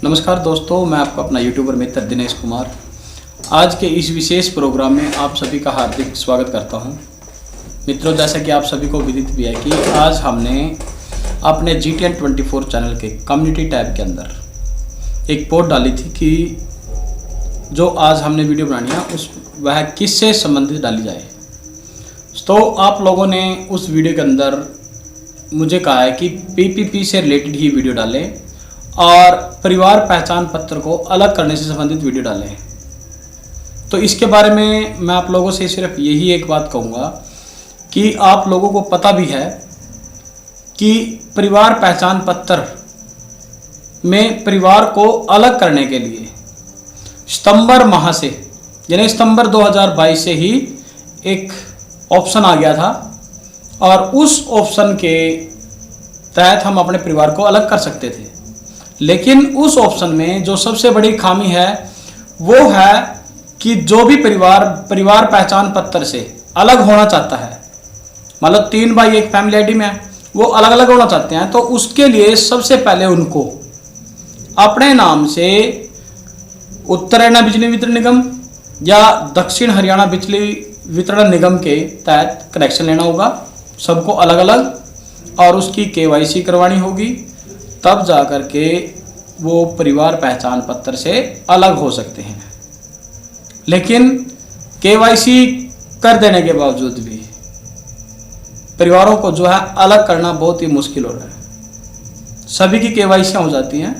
नमस्कार दोस्तों, मैं आपका अपना यूट्यूबर मित्र दिनेश कुमार आज के इस विशेष प्रोग्राम में आप सभी का हार्दिक स्वागत करता हूं। मित्रों, जैसा कि आप सभी को विदित भी है कि आज हमने अपने GTN24 चैनल के कम्युनिटी टैब के अंदर एक पोस्ट डाली थी कि जो आज हमने वीडियो बनानी है वह किससे संबंधित डाली जाए। तो आप लोगों ने उस वीडियो के अंदर मुझे कहा है कि PPP से रिलेटेड ही वीडियो डालें और परिवार पहचान पत्र को अलग करने से संबंधित वीडियो डालें। तो इसके बारे में मैं आप लोगों से सिर्फ यही एक बात कहूँगा कि आप लोगों को पता भी है कि परिवार पहचान पत्र में परिवार को अलग करने के लिए सितंबर माह से यानी सितंबर 2022 से ही एक ऑप्शन आ गया था और उस ऑप्शन के तहत हम अपने परिवार को अलग कर सकते थे। लेकिन उस ऑप्शन में जो सबसे बड़ी खामी है वो है कि जो भी परिवार पहचान पत्र से अलग होना चाहता है, मतलब 3 भाई एक फैमिली आईडी में है, वो अलग अलग होना चाहते हैं, तो उसके लिए सबसे पहले उनको अपने नाम से उत्तर हरियाणा बिजली वितरण निगम या दक्षिण हरियाणा बिजली वितरण निगम के तहत कनेक्शन लेना होगा, सबको अलग अलग, और उसकी KYC करवानी होगी, तब जा कर के वो परिवार पहचान पत्र से अलग हो सकते हैं। लेकिन KYC कर देने के बावजूद भी परिवारों को जो है अलग करना बहुत ही मुश्किल हो रहा है। सभी की KYC हो जाती हैं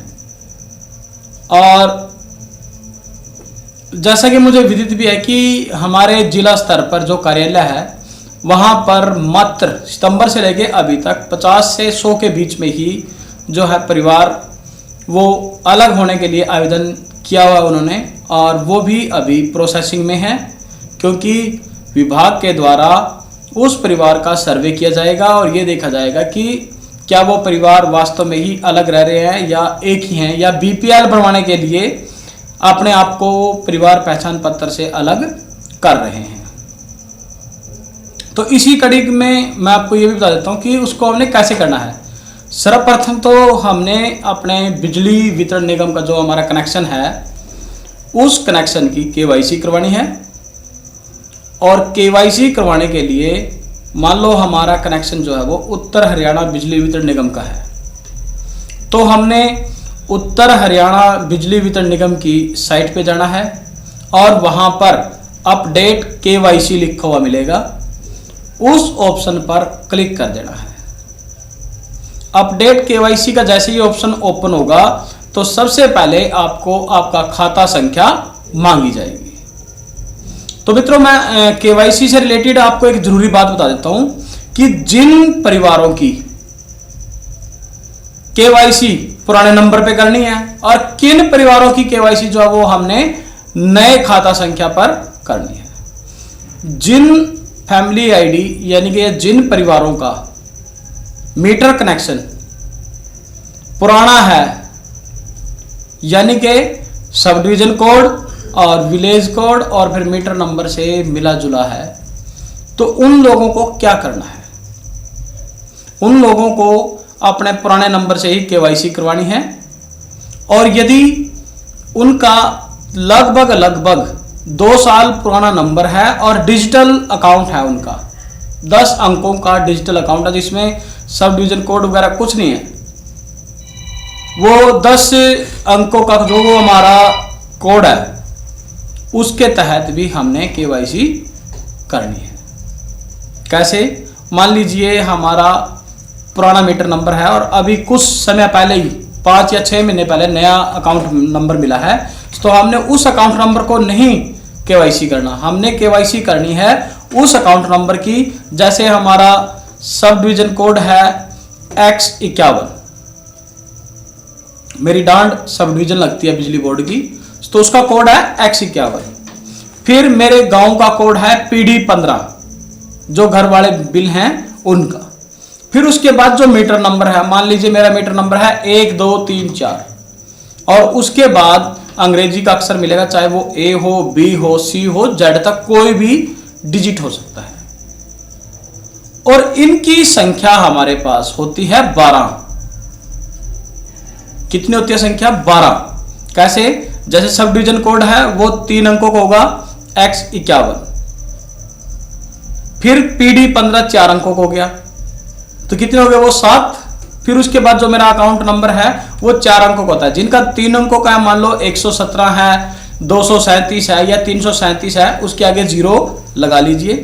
और जैसा कि मुझे विदित भी है कि हमारे जिला स्तर पर जो कार्यालय है वहाँ पर मात्र सितंबर से लेके अभी तक 50 से 100 के बीच में ही जो है परिवार वो अलग होने के लिए आवेदन किया हुआ उन्होंने, और वो भी अभी प्रोसेसिंग में है, क्योंकि विभाग के द्वारा उस परिवार का सर्वे किया जाएगा और ये देखा जाएगा कि क्या वो परिवार वास्तव में ही अलग रह रहे हैं या एक ही हैं, या BPL बनवाने के लिए अपने आप को परिवार पहचान पत्र से अलग कर रहे हैं। तो इसी कड़ी में मैं आपको ये भी बता देता हूँ कि उसको हमने कैसे करना है। सर्वप्रथम तो हमने अपने बिजली वितरण निगम का जो हमारा कनेक्शन है उस कनेक्शन की KYC करवानी है, और KYC करवाने के लिए मान लो हमारा कनेक्शन जो है वो उत्तर हरियाणा बिजली वितरण निगम का है, तो हमने उत्तर हरियाणा बिजली वितरण निगम की साइट पे जाना है और वहाँ पर अपडेट KYC लिखा हुआ मिलेगा, उस ऑप्शन पर क्लिक कर देना है। अपडेट KYC का जैसे ही ऑप्शन ओपन होगा तो सबसे पहले आपको आपका खाता संख्या मांगी जाएगी। तो मित्रों, मैं KYC से रिलेटेड आपको एक जरूरी बात बता देता हूं कि जिन परिवारों की KYC पुराने नंबर पे करनी है और किन परिवारों की KYC जो है वो हमने नए खाता संख्या पर करनी है। जिन फैमिली आईडी यानी कि जिन परिवारों का मीटर कनेक्शन पुराना है, यानी कि सब डिवीजन कोड और विलेज कोड और फिर मीटर नंबर से मिला जुला है, तो उन लोगों को क्या करना है, उन लोगों को अपने पुराने नंबर से ही KYC करवानी है। और यदि उनका लगभग 2 साल पुराना नंबर है और डिजिटल अकाउंट है, उनका 10 अंकों का डिजिटल अकाउंट है जिसमें सब डिवीजन कोड वगैरह कुछ नहीं है, वो 10 अंकों का जो वो हमारा कोड है उसके तहत भी हमने KYC करनी है। कैसे? मान लीजिए हमारा पुराना मीटर नंबर है और अभी कुछ समय पहले ही 5 या 6 महीने पहले नया अकाउंट नंबर मिला है, तो हमने उस अकाउंट नंबर को नहीं KYC करना, हमने KYC करनी है उस अकाउंट नंबर की। जैसे हमारा सब डिवीजन कोड है X51, मेरी डांड सब डिवीजन लगती है बिजली बोर्ड की, तो उसका कोड है X51। फिर मेरे गांव का कोड है PD15, जो घर वाले बिल हैं उनका। फिर उसके बाद जो मीटर नंबर है, मान लीजिए मेरा मीटर नंबर है 1 2 3 4, और उसके बाद अंग्रेजी का अक्षर मिलेगा, चाहे वो A हो, B हो, C हो, Z तक कोई भी डिजिट हो सकता है। और इनकी संख्या हमारे पास होती है 12। कितनी होती है संख्या? 12। कैसे? जैसे सब डिवीजन कोड है वो 3 अंकों का होगा X51, फिर PD 15 4 अंकों का हो गया, तो कितने हो गए वो 7। फिर उसके बाद जो मेरा अकाउंट नंबर है वो 4 अंकों का होता है, जिनका 3 अंकों का है, मान लो 117 है, 237 है या 337 है, उसके आगे 0 लगा लीजिए।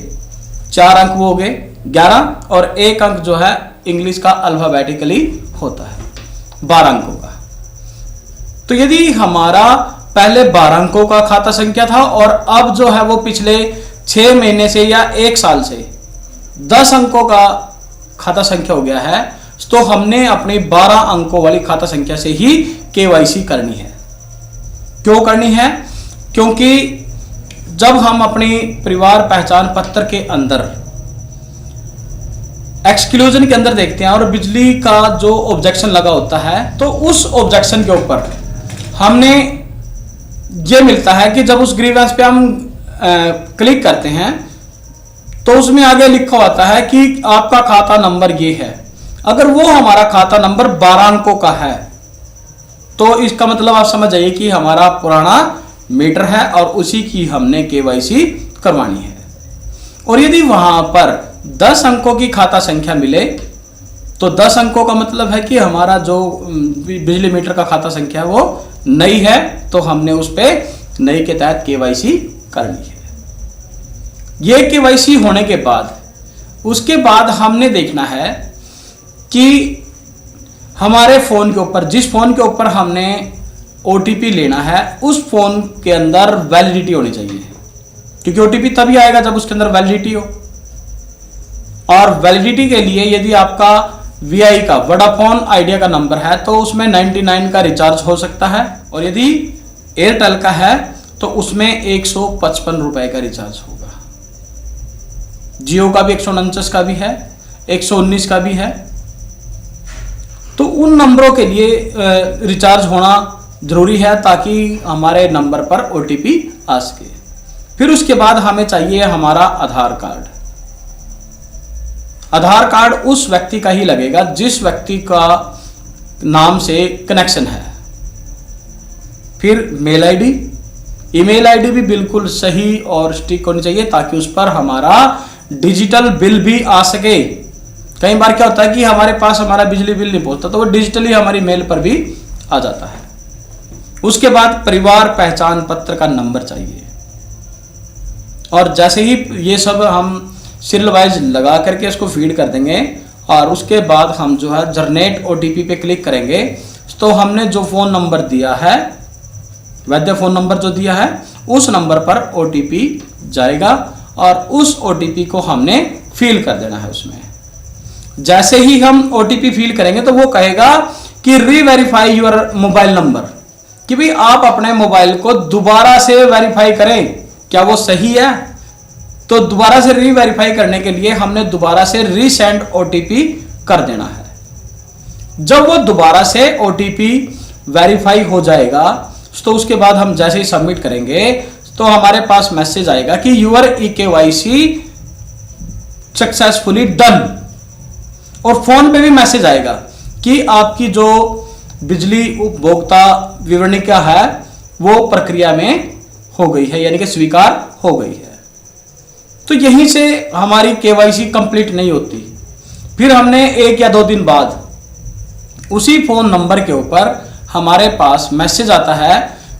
4 अंक वो हो गए 11, और 1 अंक जो है इंग्लिश का अल्फाबेटिकली होता है 12 अंकों का। तो यदि हमारा पहले 12 अंकों का खाता संख्या था और अब जो है वो पिछले 6 महीने से या 1 साल से 10 अंकों का खाता संख्या हो गया है, तो हमने अपनी 12 अंकों वाली खाता संख्या से ही केवाईसी करनी है। क्यों करनी है? क्योंकि जब हम अपनी परिवार पहचान पत्र के अंदर एक्सक्लूजन के अंदर देखते हैं और बिजली का जो ऑब्जेक्शन लगा होता है, तो उस ऑब्जेक्शन के ऊपर हमने ये मिलता है कि जब उस ग्रीवेंस पे हम क्लिक करते हैं तो उसमें आगे लिखा होता है कि आपका खाता नंबर ये है। अगर वो हमारा खाता नंबर 12 अंकों का है तो इसका मतलब आप समझ जाइए कि हमारा पुराना मीटर है और उसी की हमने केवाईसी करवानी है। और यदि वहां पर 10 अंकों की खाता संख्या मिले तो 10 अंकों का मतलब है कि हमारा जो बिजली मीटर का खाता संख्या है वो नई है, तो हमने उस पे नई के तहत केवाईसी करनी है। ये केवाईसी होने के बाद उसके बाद हमने देखना है कि हमारे फोन के ऊपर, जिस फोन के ऊपर हमने ओटीपी लेना है, उस फोन के अंदर वैलिडिटी होनी चाहिए, क्योंकि ओटीपी तभी आएगा जब उसके अंदर वैलिडिटी हो। और वैलिडिटी के लिए यदि आपका वीआई का वोडाफोन आइडिया का नंबर है तो उसमें 99 का रिचार्ज हो सकता है, और यदि एयरटेल का है तो उसमें 155 रुपए का रिचार्ज होगा। जियो का भी 149 का भी है, 119 का भी है। तो उन नंबरों के लिए रिचार्ज होना जरूरी है ताकि हमारे नंबर पर ओटीपी आ सके। फिर उसके बाद हमें चाहिए हमारा आधार कार्ड। आधार कार्ड उस व्यक्ति का ही लगेगा जिस व्यक्ति का नाम से कनेक्शन है। फिर मेल आईडी, ईमेल आईडी भी बिल्कुल सही और स्टिक होनी चाहिए ताकि उस पर हमारा डिजिटल बिल भी आ सके। कई बार क्या होता है कि हमारे पास हमारा बिजली बिल नहीं पहुंचता, तो वो डिजिटली हमारी मेल पर भी आ जाता है। उसके बाद परिवार पहचान पत्र का नंबर चाहिए, और जैसे ही ये सब हम सीरियल वाइज लगा करके इसको फीड कर देंगे और उसके बाद हम जो है जनरेट ओटीपी पे क्लिक करेंगे, तो हमने जो फोन नंबर दिया है, वैध फोन नंबर जो दिया है, उस नंबर पर ओटीपी जाएगा और उस ओटीपी को हमने फिल कर देना है उसमें। जैसे ही हम ओटीपी फिल करेंगे तो वो कहेगा कि रीवेरीफाई योर मोबाइल नंबर, कि भाई आप अपने मोबाइल को दोबारा से वेरीफाई करें, क्या वो सही है। तो दोबारा से रीवेरीफाई करने के लिए हमने दोबारा से रीसेंड ओटीपी कर देना है। जब वो दोबारा से ओटीपी वेरीफाई हो जाएगा तो उसके बाद हम जैसे ही सबमिट करेंगे तो हमारे पास मैसेज आएगा कि यूर ईकेवाईसी सक्सेसफुली डन, और फोन पे भी मैसेज आएगा कि आपकी जो बिजली उपभोक्ता विवरणिका है वो प्रक्रिया में हो गई है, यानी कि स्वीकार हो गई है। तो यहीं से हमारी केवाईसी कंप्लीट नहीं होती। फिर हमने 1 या 2 दिन बाद उसी फोन नंबर के ऊपर हमारे पास मैसेज आता है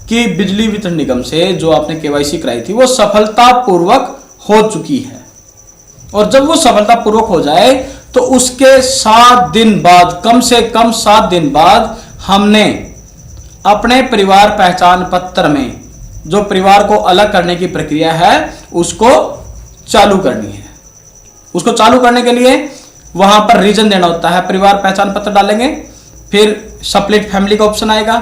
कि बिजली वितरण निगम से जो आपने केवाईसी कराई थी वो सफलतापूर्वक हो चुकी है। और जब वो सफलतापूर्वक हो जाए तो उसके 7 दिन बाद, कम से कम 7 दिन बाद, हमने अपने परिवार पहचान पत्र में जो परिवार को अलग करने की प्रक्रिया है उसको चालू करनी है। उसको चालू करने के लिए वहां पर रीजन देना होता है। परिवार पहचान पत्र डालेंगे, फिर स्प्लिट फैमिली का ऑप्शन आएगा,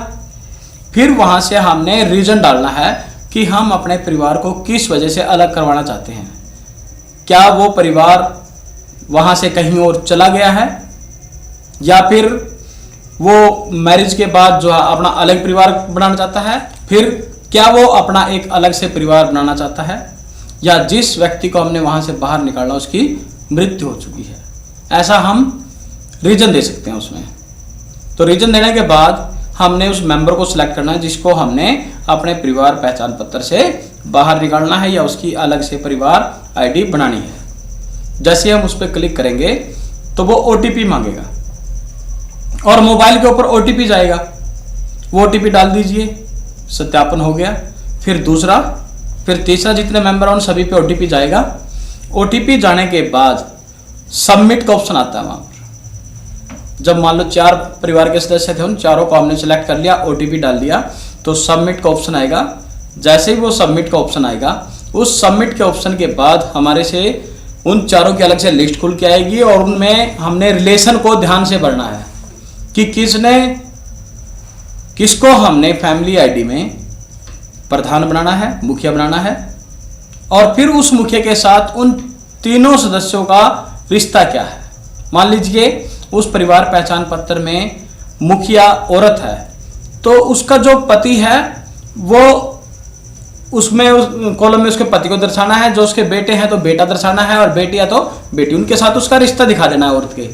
फिर वहां से हमने रीजन डालना है कि हम अपने परिवार को किस वजह से अलग करवाना चाहते हैं। क्या वो परिवार वहां से कहीं और चला गया है, या फिर वो मैरिज के बाद जो है अपना अलग परिवार बनाना चाहता है, फिर क्या वो अपना एक अलग से परिवार बनाना चाहता है, या जिस व्यक्ति को हमने वहां से बाहर निकालना उसकी मृत्यु हो चुकी है। ऐसा हम रीजन दे सकते हैं उसमें। तो रीजन देने के बाद हमने उस मेंबर को सिलेक्ट करना है जिसको हमने अपने परिवार पहचान पत्र से बाहर निकालना है या उसकी अलग से परिवार आईडी बनानी है। जैसे हम उस पर क्लिक करेंगे तो वो ओटीपी मांगेगा और मोबाइल के ऊपर ओटीपी जाएगा। वो ओटीपी डाल दीजिए, सत्यापन हो गया। फिर दूसरा, फिर तीसरा, जितने मेंबर हैं उन सभी पे ओटीपी जाएगा। ओटीपी जाने के बाद सबमिट का ऑप्शन आता है वहां पर। जब मान लो 4 परिवार के सदस्य थे, उन चारों को हमने सेलेक्ट कर लिया, ओटीपी डाल दिया, तो सबमिट का ऑप्शन आएगा। जैसे ही वो सबमिट का ऑप्शन आएगा, उस सबमिट के ऑप्शन के बाद हमारे से उन चारों की अलग से लिस्ट खुल के आएगी और उनमें हमने रिलेशन को ध्यान से भरना है कि किसको हमने फैमिली आईडी में प्रधान बनाना है, मुखिया बनाना है, और फिर उस मुखिया के साथ उन तीनों सदस्यों का रिश्ता क्या है। मान लीजिए उस परिवार पहचान पत्र में मुखिया औरत है, तो उसका जो पति है वो उसमें उस कॉलम में उसके पति को दर्शाना है, जो उसके बेटे हैं तो बेटा दर्शाना है, और बेटी है तो बेटी, उनके साथ उसका रिश्ता दिखा देना है औरत के।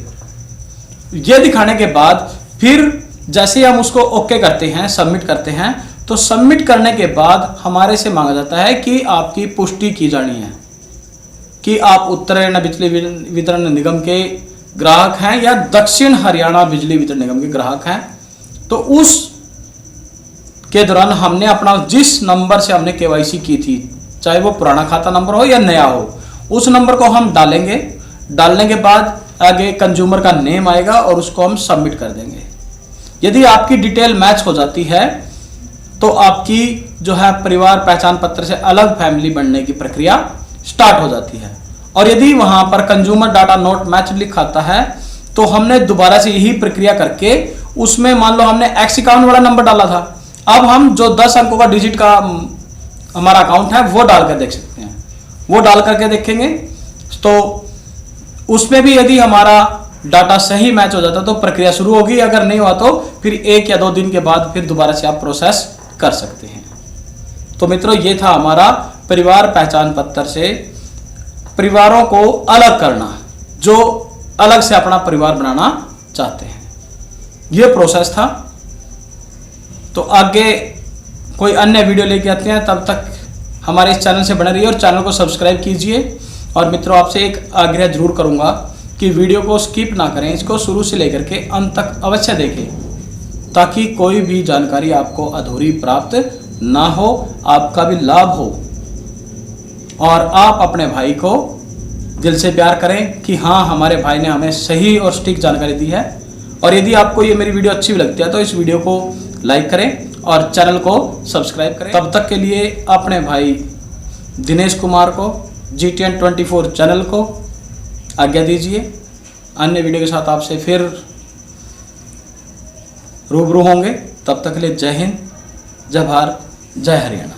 ये दिखाने के बाद फिर जैसे हम उसको ओके करते हैं, सबमिट करते हैं, तो सबमिट करने के बाद हमारे से मांगा जाता है कि आपकी पुष्टि की जानी है कि आप उत्तर हरियाणा बिजली वितरण निगम के ग्राहक हैं या दक्षिण हरियाणा बिजली वितरण निगम के ग्राहक हैं। तो उस के दौरान हमने अपना जिस नंबर से हमने केवाईसी की थी, चाहे वो पुराना खाता नंबर हो या नया हो, उस नंबर को हम डालेंगे। डालने के बाद आगे कंज्यूमर का नेम आएगा और उसको हम सबमिट कर देंगे। यदि आपकी डिटेल मैच हो जाती है तो आपकी जो है परिवार पहचान पत्र से अलग फैमिली बनने की प्रक्रिया स्टार्ट हो जाती है। और यदि वहां पर कंज्यूमर डाटा नॉट मैच लिखा आता है तो हमने दोबारा से यही प्रक्रिया करके उसमें मान लो हमने एक्स अकाउंट वाला नंबर डाला था, अब हम जो 10 अंकों का डिजिट का हमारा अकाउंट है वो डाल कर देख सकते हैं। वो डाल करके देखेंगे तो उसमें भी यदि हमारा डाटा सही मैच हो जाता तो प्रक्रिया शुरू होगी, अगर नहीं हुआ तो फिर 1 या 2 दिन के बाद फिर दोबारा से आप प्रोसेस कर सकते हैं। तो मित्रों, ये था हमारा परिवार पहचान पत्र से परिवारों को अलग करना, जो अलग से अपना परिवार बनाना चाहते हैं। ये प्रोसेस था। तो आगे कोई अन्य वीडियो लेके आते हैं, तब तक हमारे इस चैनल से बने रहिए और चैनल को सब्सक्राइब कीजिए। और मित्रों, आपसे एक आग्रह जरूर करूंगा कि वीडियो को स्किप ना करें, इसको शुरू से लेकर के अंत तक अवश्य देखें ताकि कोई भी जानकारी आपको अधूरी प्राप्त ना हो, आपका भी लाभ हो और आप अपने भाई को दिल से प्यार करें कि हाँ, हमारे भाई ने हमें सही और सटीक जानकारी दी है। और यदि आपको ये मेरी वीडियो अच्छी भी लगती है तो इस वीडियो को लाइक करें और चैनल को सब्सक्राइब करें। तब तक के लिए अपने भाई दिनेश कुमार को GTN 24 चैनल को आज्ञा दीजिए। अन्य वीडियो के साथ आपसे फिर रूबरू होंगे। तब तक के लिए जय हिंद, जय भारत, जय हरियाणा।